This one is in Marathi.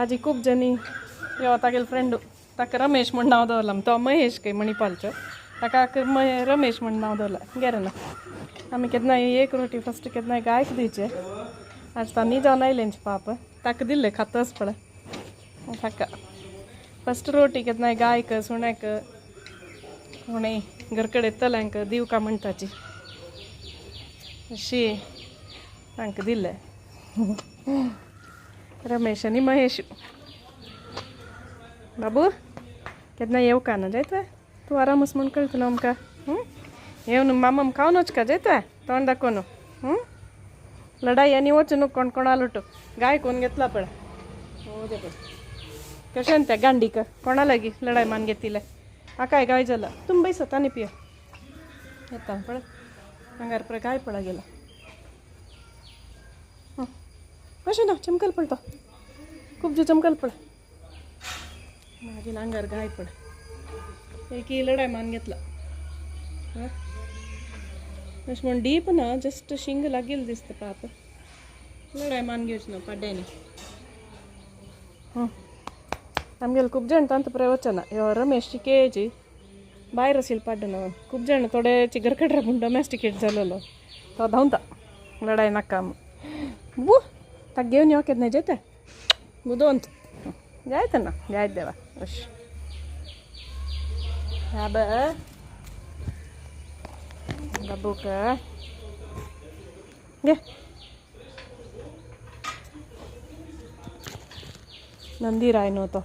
आजी खूप जणी यो तागेल फ्रेंड ताका रमेश म्हण नांव दवरलां तो महेश काही मणिपालचो ताका रमेश म्हण नांव दवरलां गेरे ना आमी केन्नाय एक रोटी फस्ट केन्नाय गायक दिवचे आज तांणी जावन आयलेंच पाप ताका दिल्ले खातस पळय ताका फस्ट रोटी केन्नाय गायक सुण्याक कोणें घरकडे येतल्यांक दिवका म्हणटाची अशी तांकां दिल्ले रमेश आनी महेश बाबू केन्ना येवका ना जायत तूं आरामस म्हूण कळटलो आमकां येवन मामा खावन वचका जायत तोंड दाखोवन लढाई आनी वच न्हू कोण कोणा लुटो गाय कोण घेतला पळय हो दे पळय कशें त्या गांडीक कोणा लागी लढाई मान घेतिले आकाय गाय जाला तुम बैसत आनी पिया येता पळय हांगार पळय गाय पळय गेला अशें ना चमकल पळय तो खूब जो चमकल पळय माझी हांगार गाय पळय एक लढाई मान घेतला अशें म्हण डीप ना जस्ट शिंग लागेल दिसता पाप लढाई मान घेवच ना पाड्यांनी आमगेले खूब जाण तांत पळय वचना ह्यो रमेश केजी भायर आशिल्लो पाड्डन खूब जाण थोडेची घरकडे रावून डॉमेस्टिकेट जालेलो तो धांवता लढाई नाका बू ताका घेवन यो केन्ना जेता बुदोवंत जायत ना जायत देवा अश बाबूक घे नंदी राय न्हू तो